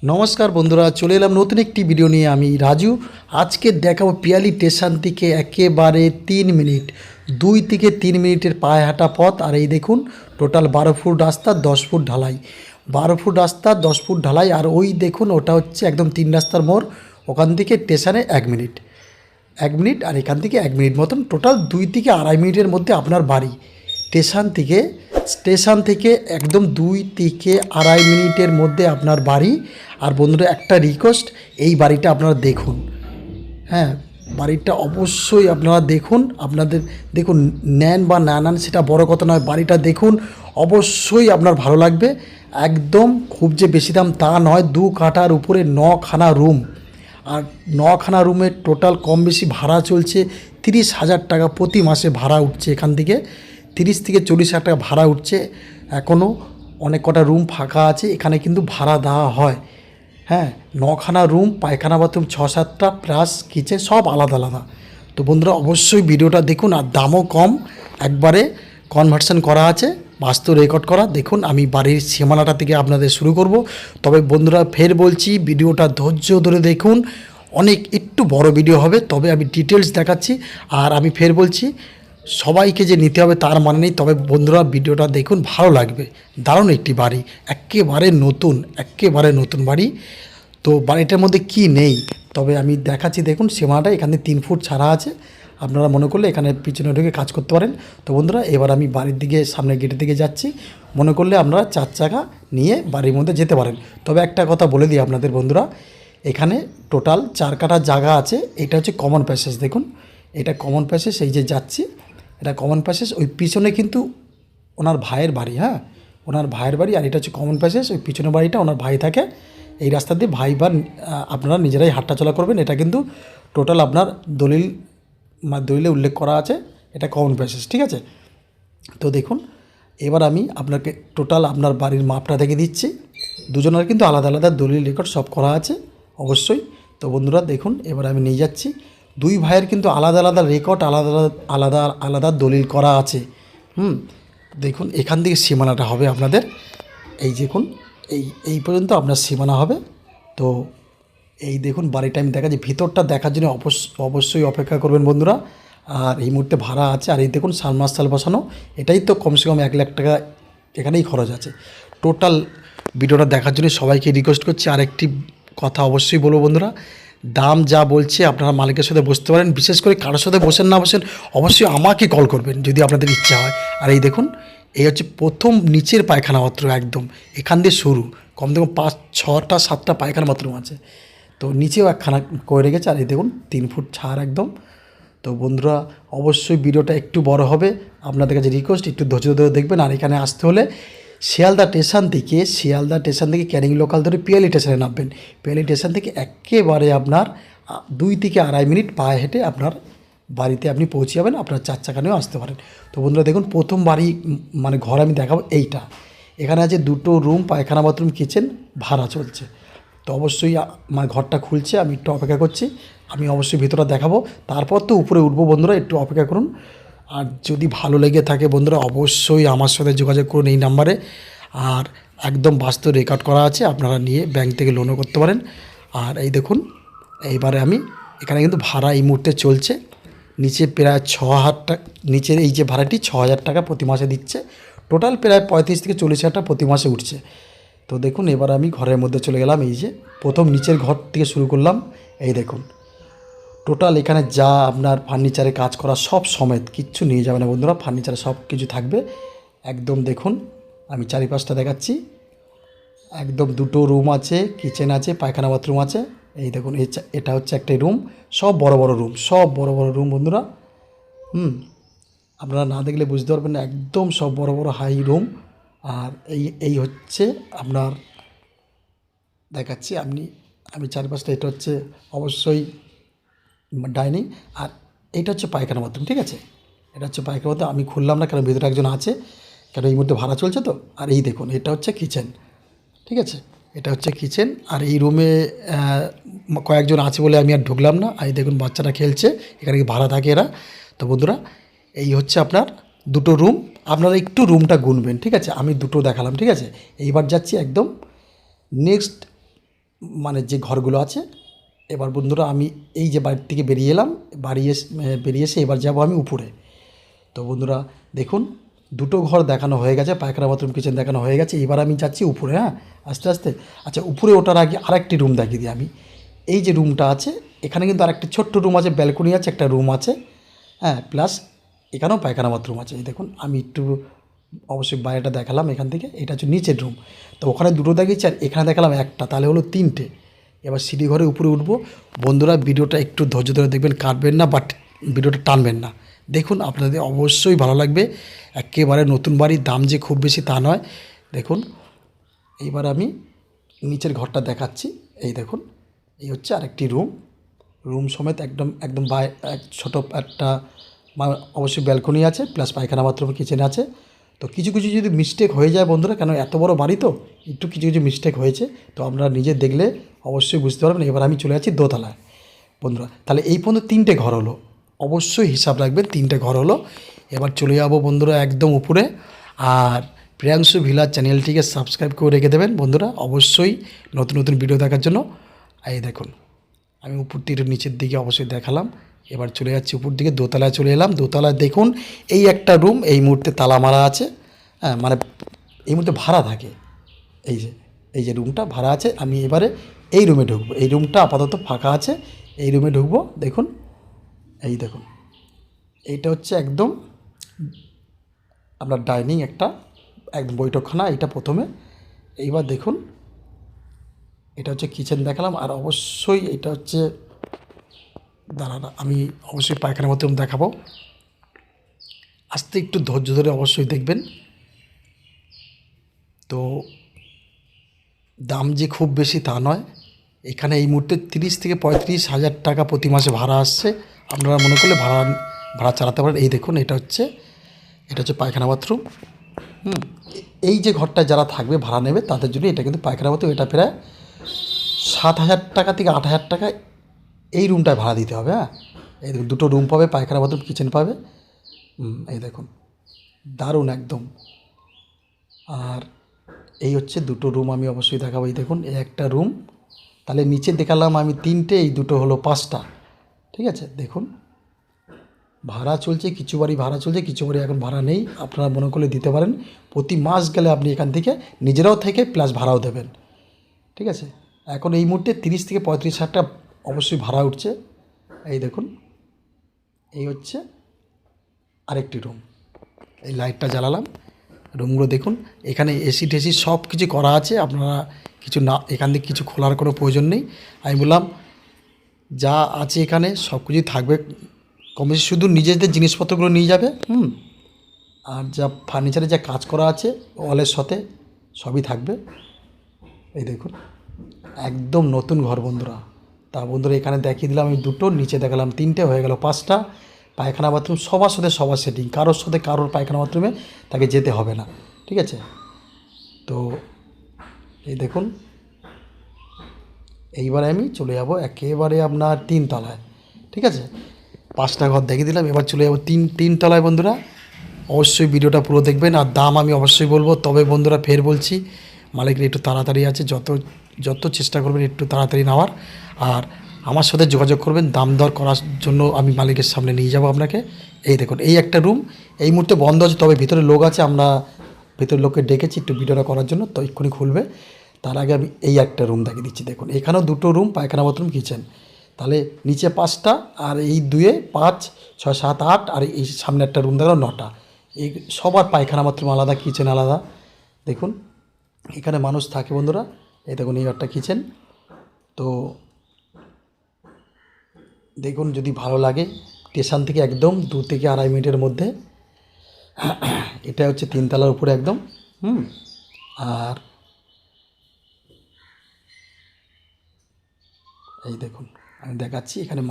নমস্কার বন্ধুরা, চলে এলাম নতুন একটি ভিডিও নিয়ে। আমি রাজু। আজকে দেখাবো পিয়ালি স্টেশন থেকে একেবারে 3 মিনিট, 2 থেকে 3 মিনিটের পায়ে হাঁটা পথ। আর এই দেখুন, টোটাল 12 ফুট রাস্তা, 10 ফুট ঢালাই। 12 ফুট রাস্তা, 10 ফুট ঢালাই। আর ওই দেখুন, ওটা হচ্ছে একদম 3 রাস্তার মোড়। ওখান থেকে স্টেশনে 1 মিনিট, 1 মিনিট, আর এখান থেকে 1 মিনিট মতন, টোটাল 2 থেকে আড়াই মিনিটের মধ্যে আপনার বাড়ি। স্টেশন থেকে একদম 2 থেকে আড়াই মিনিটের মধ্যে আপনার বাড়ি। আর বন্ধুরা, একটা রিকোয়েস্ট, এই বাড়িটা আপনারা দেখুন। হ্যাঁ, বাড়িটা অবশ্যই আপনারা দেখুন। আপনাদের দেখুন, নেন বা না নেন সেটা বড় কথা নয়, বাড়িটা দেখুন, অবশ্যই আপনার ভালো লাগবে। একদম খুব যে বেশি দাম তা নয়, 2 কাঠার উপরে 9খানা রুম। আর 9খানা রুমের টোটাল কম বেশি ভাড়া চলছে 30,000 টাকা প্রতি মাসে ভাড়া উঠছে। এখান থেকে 30 থেকে 40 হাজার টাকা ভাড়া উঠছে। এখনও অনেক কটা রুম ফাঁকা আছে, এখানে কিন্তু ভাড়া দেওয়া হয়। হ্যাঁ, 9খানা রুম, পায়খানা বাথরুম 6-7টা, প্লাস কিচেন, সব আলাদা আলাদা। তো বন্ধুরা, অবশ্যই ভিডিওটা দেখুন। আর দামও কম, একবারে কনভার্সন করা আছে, বাস্তব রেকর্ড করা। দেখুন, আমি বাড়ির সীমানাটা থেকে আপনাদের শুরু করব। তবে বন্ধুরা, ফের বলছি, ভিডিওটা ধৈর্য ধরে দেখুন। অনেক একটু বড় ভিডিও হবে, তবে আমি ডিটেলস দেখাচ্ছি। আর আমি ফের বলছি, সবাইকে যে নিতে হবে তার মানে নেই। তবে বন্ধুরা, ভিডিওটা দেখুন, ভালো লাগবে। দারুণ একটি বাড়ি, একেবারে নতুন বাড়ি। তো বাড়িটার মধ্যে কি নেই, তবে আমি দেখাচ্ছি। দেখুন, সীমানাটা এখানে 3 ফুট ছাড়া আছে। আপনারা মনে করলে এখানে পিছনে ঢুকে কাজ করতে পারেন। তো বন্ধুরা, এবার আমি বাড়ির দিকে, সামনে গেটের দিকে যাচ্ছি। মনে করলে আপনারা 4 চাকা নিয়ে বাড়ির মধ্যে যেতে পারেন। তবে একটা কথা বলে দিই আপনাদের বন্ধুরা, এখানে টোটাল 4 কাঠা জায়গা আছে। এটা হচ্ছে কমন প্যাসেজ। দেখুন, এটা কমন প্যাসেজ, এই যে যাচ্ছি, এটা কমন প্যাসেজ। ওই পিছনে কিন্তু ওনার ভাইয়ের বাড়ি। হ্যাঁ, ওনার ভাইয়ের বাড়ি। আর এটা হচ্ছে কমন প্যাসেজ, ওই পিছনের বাড়িটা ওনার ভাই থাকে। এই রাস্তা দিয়ে ভাই বা আপনারা নিজেরাই হাঁটাচলা করবেন। এটা কিন্তু টোটাল আপনার দলিলে উল্লেখ করা আছে, এটা কমন প্যাসেজ, ঠিক আছে। তো দেখুন, এবার আমি আপনাকে টোটাল আপনার বাড়ির মাপটা দেখে দিচ্ছি। দুজনের কিন্তু আলাদা আলাদা দলিল রেকর্ড সব করা আছে অবশ্যই। তো বন্ধুরা দেখুন, এবার আমি নিয়ে যাচ্ছি। দুই ভাইয়ের কিন্তু আলাদা আলাদা রেকর্ড, আলাদা আলাদা আলাদা দলিল করা আছে। দেখুন, এখান থেকে সীমানাটা হবে আপনাদের। এই দেখুন, এই পর্যন্ত আপনার সীমানা হবে। তো এই দেখুন, বাড়িটা আমি দেখাচ্ছি। ভিতরটা দেখার জন্য অবশ্যই অপেক্ষা করবেন বন্ধুরা। আর এই মুহূর্তে ভাড়া আছে। আর এই দেখুন, সাবমার্সাল বসানো, এটাই তো কমসে কম 1 লাখ টাকা এখানেই খরচ আছে। টোটাল ভিডিওটা দেখার জন্য সবাইকে রিকোয়েস্ট করছি। আর একটি কথা অবশ্যই বলবো বন্ধুরা, দাম যা বলছে আপনারা মালিকের সাথে বসতে পারেন। বিশেষ করে কারোর সাথে বসেন না বসেন, অবশ্যই আমাকে কল করবেন যদি আপনাদের ইচ্ছা হয়। আর এই দেখুন, এই হচ্ছে প্রথম নিচের পায়খানা বাথরুম। একদম এখান দিয়ে শুরু, কমসে কম 5, 6টা 7টা পায়খানা বাথরুম আছে। তো নিচেও একখানা করে রেখেছে। আর এই দেখুন, 3 ফুট ছাড় একদম। তো বন্ধুরা, অবশ্যই ভিডিওটা একটু বড় হবে, আপনাদের কাছে রিকোয়েস্ট, একটু ধৈর্য ধরে দেখবেন। আর এখানে আসতে হলে শিয়ালদা স্টেশন থেকে ক্যানিং লোকাল ধরে পিয়ালি স্টেশনে নামবেন। পিয়ালি স্টেশন থেকে একেবারে আপনার 2 থেকে আড়াই মিনিট পায়ে হেঁটে আপনার বাড়িতে আপনি পৌঁছে যাবেন। আপনার 4 চাকা নিয়েও আসতে পারেন। তো বন্ধুরা দেখুন, প্রথম বাড়ি মানে ঘর আমি দেখাবো এইটা। এখানে আছে 2টো রুম, পায়খানা বাথরুম, কিচেন, ভাড়া চলছে। তো অবশ্যই আমার ঘরটা খুলছে, আমি একটু অপেক্ষা করছি। আমি অবশ্যই ভিতরটা দেখাবো, তারপর তো উপরে উঠবো। বন্ধুরা একটু অপেক্ষা করুন। আর যদি ভালো লেগে থাকে বন্ধুরা, অবশ্যই আমার সাথে যোগাযোগ করুন এই নাম্বারে। আর একদম বাস্তব রেকর্ড করা আছে, আপনারা নিয়ে ব্যাংক থেকে লোনও করতে পারেন। আর এই দেখুন, এইবারে আমি এখানে কিন্তু ভাড়া এই মুহূর্তে চলছে। নিচে প্রায় 6,000 টাকা, নিচের এই যে ভাড়াটি 6,000 টাকা প্রতি মাসে দিচ্ছে। টোটাল প্রায় 35 থেকে 40 হাজার টাকা প্রতি মাসে উঠছে। তো দেখুন, এবার আমি ঘরের মধ্যে চলে গেলাম। এই যে প্রথম নিচের ঘর থেকে শুরু করলাম। এই দেখুন, টোটাল এখানে যা আপনার ফার্নিচারে কাজ করা সব সমেত, কিচ্ছু নিয়ে যাবে না বন্ধুরা, ফার্নিচারে সব কিছু থাকবে একদম। দেখুন, আমি চারিপাশটা দেখাচ্ছি। একদম 2টো রুম আছে, কিচেন আছে, পায়খানা বাথরুম আছে। এই দেখুন, এটা হচ্ছে একটাই রুম। সব বড় বড় রুম, সব বড় বড় রুম বন্ধুরা। আপনারা না দেখলে বুঝতে পারবেন না, একদম সব বড় বড় হাই রুম। আর এই হচ্ছে আপনার দেখাচ্ছি আমি চারপাশটা। এটা হচ্ছে অবশ্যই ডাইনিং। আর এইটা হচ্ছে পায়খানা বাথরুম, ঠিক আছে। এটা হচ্ছে পায়খানা বাথরুম, আমি খুললাম না কারণ ভিতরে একজন আছে, কারণ এই মুহূর্তে ভাড়া চলছে তো। আর এই দেখুন, এটা হচ্ছে কিচেন, ঠিক আছে। এটা হচ্ছে কিচেন। আর এই রুমে কয়েকজন আছে বলে আমি আর ঢুকলাম না। আর এই দেখুন, বাচ্চারা খেলছে, এখানে ভাড়া থাকে এরা। তো বন্ধুরা, এই হচ্ছে আপনার 2টো রুম। আপনারা একটু রুমটা গুনবেন, ঠিক আছে। আমি 2টো দেখালাম, ঠিক আছে। এইবার যাচ্ছি একদম নেক্সট মানে যে ঘরগুলো আছে। এবার বন্ধুরা আমি এই যে বাড়ির থেকে বেরিয়ে এলাম, বেরিয়ে এসে এবার যাব আমি উপরে। তো বন্ধুরা দেখুন, দুটো ঘর দেখানো হয়ে গেছে, পায়খানা বাথরুম কিচেন দেখানো হয়ে গেছে। এবার আমি যাচ্ছি উপরে, হ্যাঁ, আস্তে আস্তে। আচ্ছা, উপরে ওঠার আগে আরেকটি রুম দেখিয়ে দিই আমি। এই যে রুমটা আছে, এখানে কিন্তু আরেকটি ছোট্ট রুম আছে, ব্যালকনি আছে, একটা রুম আছে, হ্যাঁ, প্লাস এখানেও পায়খানা বাথরুম আছে। এই দেখুন, আমি একটু অবশ্যই বাইরেটা দেখালাম এখান থেকে। এটা হচ্ছে নিচের রুম। তো ওখানে দুটো দেখিয়েছি আর এখানে দেখালাম একটা, তাহলে হলো তিনটে। এবার সিঁড়ি ঘরে উপরে উঠবো। বন্ধুরা ভিডিওটা একটু ধৈর্য ধরে দেখবেন, কাটবেন না, বাট ভিডিওটা টানবেন না। দেখুন, আপনাদের অবশ্যই ভালো লাগবে। একেবারে নতুন বাড়ির দাম যে খুব বেশি তা নয়। দেখুন, এইবার আমি নিচের ঘরটা দেখাচ্ছি। এই দেখুন, এই হচ্ছে আরেকটি রুম। রুম সমেত একদম একদম ছোটো একটা অবশ্যই ব্যালকনি আছে, প্লাস পায়খানা বাথরুম কিচেন আছে। তো কিছু কিছু যদি মিস্টেক হয়ে যায় বন্ধুরা, কেন এত বড় বাড়ি তো একটু কিছু কিছু মিস্টেক হয়েছে, তো আপনারা নিজে দেখলে অবশ্যই বুঝতে পারবেন। এবার আমি চলে যাচ্ছি দোতলায় বন্ধুরা। তাহলে এই পর্যন্ত তিনটে ঘর হলো, অবশ্যই হিসাব রাখবেন, তিনটে ঘর হলো। এবার চলে যাবো বন্ধুরা একদম উপরে। আর প্রিয়াংশু ভিলাজ চ্যানেলটিকে সাবস্ক্রাইব করে রেখে দেবেন বন্ধুরা, অবশ্যই নতুন নতুন ভিডিও দেখার জন্য। এই দেখুন, আমি উপর থেকে নিচের দিকে অবশ্যই দেখালাম। এবার চলে যাচ্ছি উপর দিকে, দোতলায় চলে এলাম। দোতলায় দেখুন, এই একটা রুম এই মুহূর্তে তালা মারা আছে, হ্যাঁ, মানে এই মুহূর্তে ভাড়া থাকে। এই যে রুমটা ভাড়া আছে। আমি এবারে এই রুমে ঢুকবো। এই রুমটা আপাতত ফাঁকা আছে, এই রুমে ঢুকবো। দেখুন, এই দেখুন, এইটা হচ্ছে একদম আপনার ডাইনিং, একটা একদম বৈঠকখানা, এইটা প্রথমে। এইবার দেখুন, এটা হচ্ছে কিচেন দেখালাম। আর অবশ্যই এটা হচ্ছে, দাঁড়ান, আমি অবশ্যই পায়খানা বাথরুম দেখাবো। আস্তে একটু ধৈর্য ধরে অবশ্যই দেখবেন। তো দাম যে খুব বেশি তা নয়। এখানে এই মুহূর্তে 30 থেকে 35 হাজার টাকা প্রতি মাসে ভাড়া আসছে। আপনারা মনে করলে ভাড়া চালাতে পারেন। এই দেখুন, এটা হচ্ছে পায়খানা বাথরুম। এই যে ঘরটায় যারা থাকবে ভাড়া নেবে তাদের জন্য এটা কিন্তু পায়খানা বাথরুম। এটা প্রায় 7 হাজার টাকা থেকে 8 হাজার টাকা এই রুমটায় ভাড়া দিতে হবে, হ্যাঁ। এই দেখুন, দুটো রুম পাবে, পায়খানা বাথরুম কিচেন পাবে। এই দেখুন, দারুণ একদম। আর এই হচ্ছে দুটো রুম, আমি অবশ্যই দেখাবো। এই দেখুন, এই একটা রুম। তাহলে নিচে দেখালাম আমি তিনটে, এই দুটো হলো 5টা। ঠিক আছে, দেখুন, ভাড়া চলছে, কিছু বাড়ি ভাড়া চলছে, কিছু বাড়ি এখন ভাড়া নেই। আপনারা মনে করলে দিতে পারেন। প্রতি মাস গেলে আপনি এখান থেকে নিজেরাও থেকে প্লাস ভাড়াও দেবেন। ঠিক আছে, এখন এই মুহূর্তে 30 থেকে 35 হাজার টাকা অবশ্যই ভাড়া উঠছে। এই দেখুন, এই হচ্ছে আরেকটি রুম। এই লাইটটা জ্বালালাম। রুমগুলো দেখুন, এখানে এসি টেসি সব কিছু করা আছে। আপনারা কিছু না, এখান থেকে কিছু খোলার কোনো প্রয়োজন নেই। আমি বললাম যা আছে এখানে সব কিছুই থাকবে কম বেশি, শুধু নিজেদের জিনিসপত্রগুলো নিয়ে যাবে। আর যা ফার্নিচারে যা কাজ করা আছে ওয়ালের সাথে সবই থাকবে। এই দেখুন, একদম নতুন ঘর বন্ধুরা। তা বন্ধুরা এখানে দেখিয়ে দিলাম আমি দুটো, নিচে দেখালাম তিনটে, হয়ে গেল 5টা। পায়খানা বাথরুম সবার সাথে সবার সেটিং, কারোর সাথে কারোর পায়খানা বাথরুমে তাকে যেতে হবে না। ঠিক আছে, তো এই দেখুন, এইবারে আমি চলে যাব একেবারে আপনার 3তলায়। ঠিক আছে, 5টা ঘর দেখিয়ে দিলাম, এবার চলে যাবো তিনতলায় বন্ধুরা। অবশ্যই ভিডিওটা পুরো দেখবেন। আর দাম আমি অবশ্যই বলবো, তবে বন্ধুরা ফের বলছি, মালিকের একটু তাড়াতাড়ি আছে, যত চেষ্টা করবেন একটু তাড়াতাড়ি নেওয়ার। আর আমার সাথে যোগাযোগ করবেন, দাম দর করার জন্য আমি মালিকের সামনে নিয়ে যাব আপনাকে। এই দেখুন, এই একটা রুম এই মুহূর্তে বন্ধ আছে, তবে ভিতরে লোক আছে। আমরা ভিতরে লোককে ডেকেছি একটু ভিডিওটা করার জন্য, তো এক্ষুনি খুলবে। তার আগে আমি এই একটা রুম দেখিয়ে দিচ্ছি। দেখুন, এখানেও দুটো রুম, পায়খানা বাথরুম কিচেন। তাহলে নিচে 5টা, আর এই 2 5 6 7 8, আর এই সামনে একটা রুম দেখো 9টা। এই সবার পায়খানা বাথরুম আলাদা, কিচেন আলাদা। দেখুন, এখানে মানুষ থাকে বন্ধুরা। এই দেখুন, এই একটা কিচেন। তো দেখুন, যদি ভালো লাগে, স্টেশন থেকে একদম 2 থেকে 2.5 মিনিটের মধ্যে। এটা হচ্ছে 3তলার উপরে একদম। আর এই দেখুন, আমি দেখাচ্ছি এখানে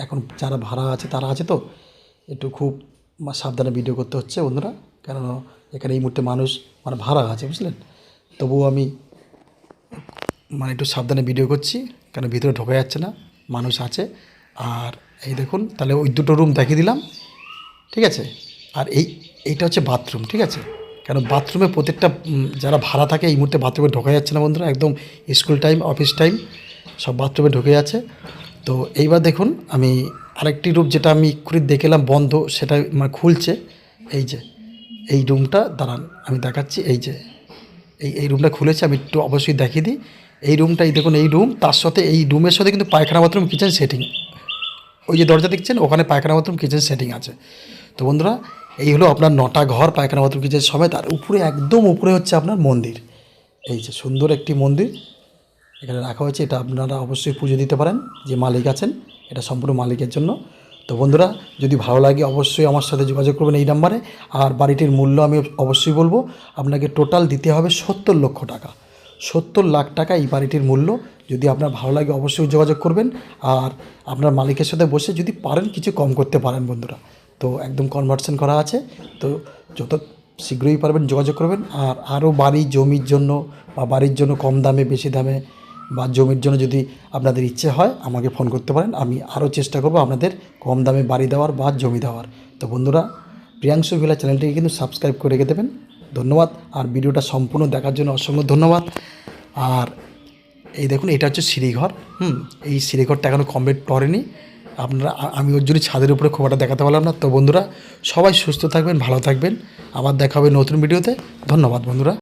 এখন যারা ভাড়া আছে তারা আছে, তো একটু খুব সাবধানে ভিডিও করতে হচ্ছে বন্ধুরা, কারণ এখানে এই মুহূর্তে মানুষ ভাড়া আছে, বুঝলেন। তবুও আমি একটু সাবধানে ভিডিও করছি, কারণ ভিতরে ঢোকা যাচ্ছে না, মানুষ আছে। আর এই দেখুন, তাহলে ওই দুটো রুম দেখিয়ে দিলাম। ঠিক আছে, আর এইটা হচ্ছে বাথরুম। ঠিক আছে, কেন বাথরুমে প্রত্যেকটা যারা ভাড়া থাকে এই মুহূর্তে বাথরুমে ঢোকা যাচ্ছে না বন্ধুরা, একদম স্কুল টাইম অফিস টাইম সব বাথরুমে ঢুকে যাচ্ছে। তো এইবার দেখুন আমি আরেকটি রুম যেটা আমি এক্ষুনি দেখলাম বন্ধ, সেটা মানে খুলছে। এই যে এই রুমটা দাঁড়ান আমি দেখাচ্ছি, এই যে এই রুমটা খুলেছে, আমি একটু অবশ্যই দেখিয়ে দিই। এই রুমটা, এই দেখুন এই রুম, তার সাথে এই রুমের সাথে কিন্তু পায়খানা বাথরুম কিচেন সেটিং, ওই যে দরজা দেখছেন ওখানে পায়খানা বাথরুম কিচেন সেটিং আছে। তো বন্ধুরা এই হলো আপনার 9টা ঘর পায়খানা বাথরুম কিচেন সমেত। আর উপরে একদম উপরে হচ্ছে আপনার মন্দির, এই যে সুন্দর একটি মন্দির এখানে রাখা হয়েছে। এটা আপনারা অবশ্যই পুজো দিতে পারেন, যে মালিক আছেন, এটা সম্পূর্ণ মালিকের জন্য। তো বন্ধুরা যদি ভালো লাগে অবশ্যই আমার সাথে যোগাযোগ করবেন এই নাম্বারে। আর বাড়িটির মূল্য আমি অবশ্যই বলবো, আপনাকে টোটাল দিতে হবে 70 লক্ষ টাকা, 70 লাখ টাকা এই বাড়িটির মূল্য। যদি আপনার ভালো লাগে অবশ্যই যোগাযোগ করবেন। আর আপনার মালিকের সাথে বসে যদি পারেন কিছু কম করতে পারেন বন্ধুরা, তো একদম কনভার্সন করা আছে। তো যত শীঘ্রই পারবেন যোগাযোগ করবেন। আর আরও বাড়ি জমির জন্য বা বাড়ির জন্য কম দামে বেশি দামে বা জমির জন্য যদি আপনাদের ইচ্ছে হয় আমাকে ফোন করতে পারেন, আমি আরও চেষ্টা করব আপনাদের কম দামে বাড়ি দেওয়ার বা জমি দেওয়ার। তো বন্ধুরা প্রিয়াংশু ভিলা চ্যানেলটিকে কিন্তু সাবস্ক্রাইব করে রেখে দেবেন। ধন্যবাদ। আর ভিডিওটা সম্পূর্ণ দেখার জন্য অসংখ্য ধন্যবাদ। আর এই দেখুন এটা হচ্ছে সিঁড়িঘর, এই সিঁড়িঘরটা এখনও কমপ্লিট করেনি আপনারা। আমি ওর জন্য ছাদের উপরে খুব একটা দেখাতে পারলাম না। তো বন্ধুরা সবাই সুস্থ থাকবেন, ভালো থাকবেন, আবার দেখা হবে নতুন ভিডিওতে। ধন্যবাদ বন্ধুরা।